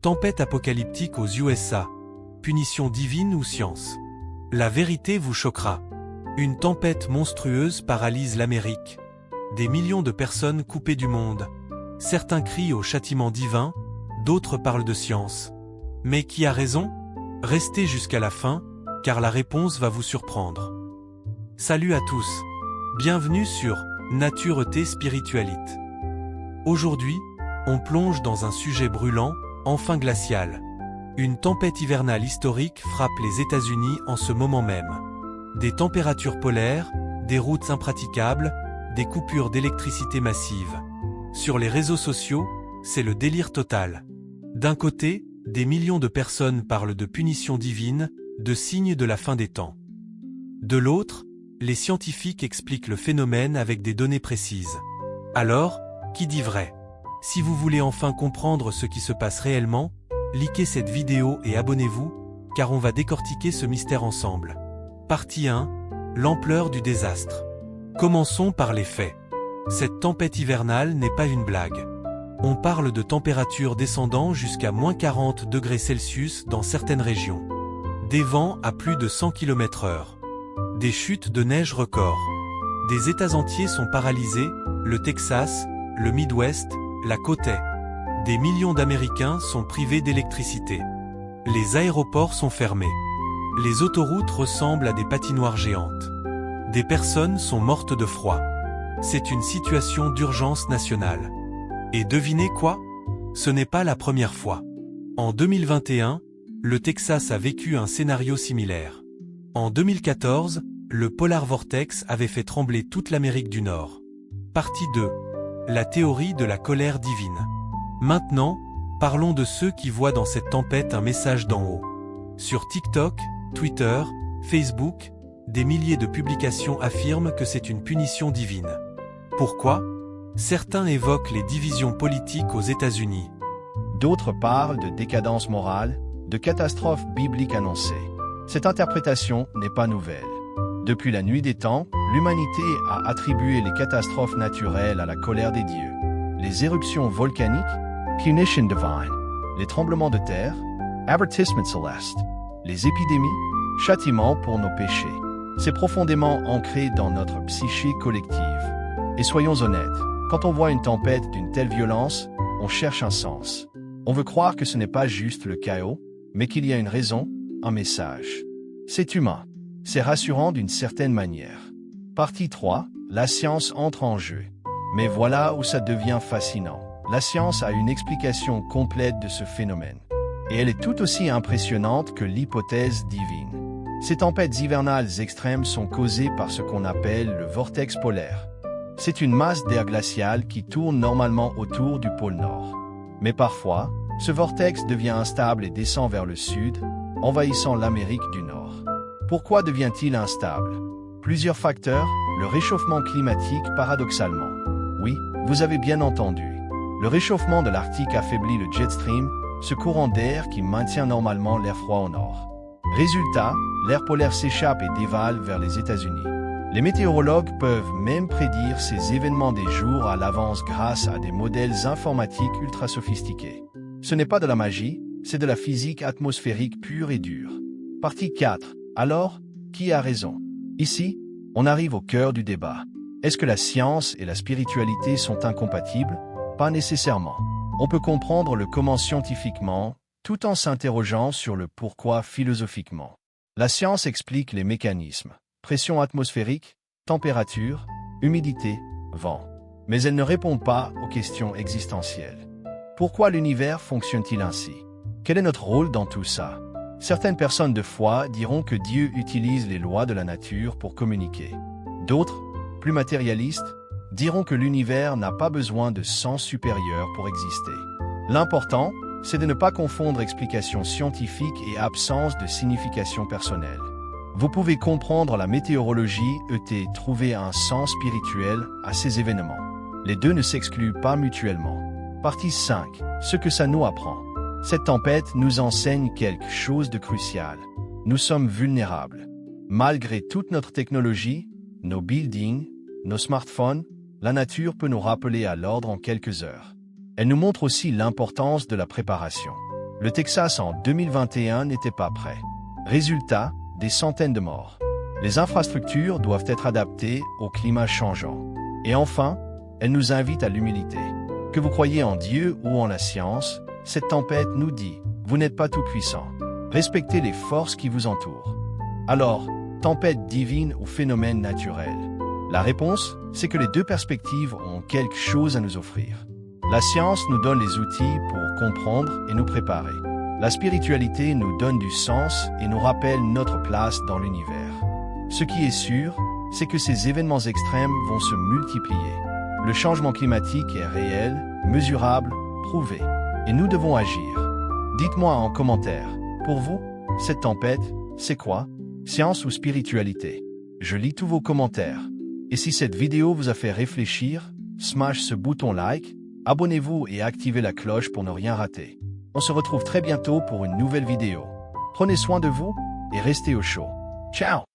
Tempête apocalyptique aux USA. Punition divine ou science? La vérité vous choquera. Une tempête monstrueuse paralyse l'Amérique. Des millions de personnes coupées du monde. Certains crient au châtiment divin, d'autres parlent de science. Mais qui a raison? Restez jusqu'à la fin, car la réponse va vous surprendre. Salut à tous. Bienvenue sur Nature-T Spiritualite. Aujourd'hui, on plonge dans un sujet brûlant, enfin glacial. Une tempête hivernale historique frappe les États-Unis en ce moment même. Des températures polaires, des routes impraticables, des coupures d'électricité massives. Sur les réseaux sociaux, c'est le délire total. D'un côté, des millions de personnes parlent de punition divine, de signes de la fin des temps. De l'autre, les scientifiques expliquent le phénomène avec des données précises. Alors, qui dit vrai? Si vous voulez enfin comprendre ce qui se passe réellement, likez cette vidéo et abonnez-vous, car on va décortiquer ce mystère ensemble. Partie 1. L'ampleur du désastre. Commençons par les faits. Cette tempête hivernale n'est pas une blague. On parle de températures descendant jusqu'à -40 degrés Celsius dans certaines régions. Des vents à plus de 100 km/h. Des chutes de neige records. Des États entiers sont paralysés, le Texas, le Midwest, la côte est. Des millions d'Américains sont privés d'électricité. Les aéroports sont fermés. Les autoroutes ressemblent à des patinoires géantes. Des personnes sont mortes de froid. C'est une situation d'urgence nationale. Et devinez quoi? Ce n'est pas la première fois. En 2021, le Texas a vécu un scénario similaire. En 2014, le Polar Vortex avait fait trembler toute l'Amérique du Nord. Partie 2. La théorie de la colère divine. Maintenant, parlons de ceux qui voient dans cette tempête un message d'en haut. Sur TikTok, Twitter, Facebook, des milliers de publications affirment que c'est une punition divine. Pourquoi? Certains évoquent les divisions politiques aux États-Unis. D'autres parlent de décadence morale, de catastrophe biblique annoncée. Cette interprétation n'est pas nouvelle. Depuis la nuit des temps, l'humanité a attribué les catastrophes naturelles à la colère des dieux. Les éruptions volcaniques, punition divine, les tremblements de terre, avertissement céleste, les épidémies, châtiment pour nos péchés. C'est profondément ancré dans notre psyché collective. Et soyons honnêtes, quand on voit une tempête d'une telle violence, on cherche un sens. On veut croire que ce n'est pas juste le chaos, mais qu'il y a une raison, un message. C'est humain. C'est rassurant d'une certaine manière. Partie 3. La science entre en jeu. Mais voilà où ça devient fascinant. La science a une explication complète de ce phénomène. Et elle est tout aussi impressionnante que l'hypothèse divine. Ces tempêtes hivernales extrêmes sont causées par ce qu'on appelle le vortex polaire. C'est une masse d'air glacial qui tourne normalement autour du pôle Nord. Mais parfois, ce vortex devient instable et descend vers le sud, envahissant l'Amérique du Nord. Pourquoi devient-il instable? Plusieurs facteurs, le réchauffement climatique paradoxalement. Oui, vous avez bien entendu. Le réchauffement de l'Arctique affaiblit le jet stream, ce courant d'air qui maintient normalement l'air froid au nord. Résultat, l'air polaire s'échappe et dévale vers les États-Unis. Les météorologues peuvent même prédire ces événements des jours à l'avance grâce à des modèles informatiques ultra sophistiqués. Ce n'est pas de la magie, c'est de la physique atmosphérique pure et dure. Partie 4. Alors, qui a raison? Ici, on arrive au cœur du débat. Est-ce que la science et la spiritualité sont incompatibles? Pas nécessairement. On peut comprendre le comment scientifiquement, tout en s'interrogeant sur le pourquoi philosophiquement. La science explique les mécanismes. Pression atmosphérique, température, humidité, vent. Mais elle ne répond pas aux questions existentielles. Pourquoi l'univers fonctionne-t-il ainsi? Quel est notre rôle dans tout ça? Certaines personnes de foi diront que Dieu utilise les lois de la nature pour communiquer. D'autres, plus matérialistes, diront que l'univers n'a pas besoin de sens supérieur pour exister. L'important, c'est de ne pas confondre explication scientifique et absence de signification personnelle. Vous pouvez comprendre la météorologie et trouver un sens spirituel à ces événements. Les deux ne s'excluent pas mutuellement. Partie 5. Ce que ça nous apprend. Cette tempête nous enseigne quelque chose de crucial. Nous sommes vulnérables. Malgré toute notre technologie, nos buildings, nos smartphones, la nature peut nous rappeler à l'ordre en quelques heures. Elle nous montre aussi l'importance de la préparation. Le Texas en 2021 n'était pas prêt. Résultat, des centaines de morts. Les infrastructures doivent être adaptées au climat changeant. Et enfin, elle nous invite à l'humilité. Que vous croyez en Dieu ou en la science, cette tempête nous dit, vous n'êtes pas tout-puissant. Respectez les forces qui vous entourent. Alors, tempête divine ou phénomène naturel? La réponse, c'est que les deux perspectives ont quelque chose à nous offrir. La science nous donne les outils pour comprendre et nous préparer. La spiritualité nous donne du sens et nous rappelle notre place dans l'univers. Ce qui est sûr, c'est que ces événements extrêmes vont se multiplier. Le changement climatique est réel, mesurable, prouvé. Et nous devons agir. Dites-moi en commentaire, pour vous, cette tempête, c'est quoi? Science ou spiritualité? Je lis tous vos commentaires. Et si cette vidéo vous a fait réfléchir, smash ce bouton like, abonnez-vous et activez la cloche pour ne rien rater. On se retrouve très bientôt pour une nouvelle vidéo. Prenez soin de vous et restez au chaud. Ciao!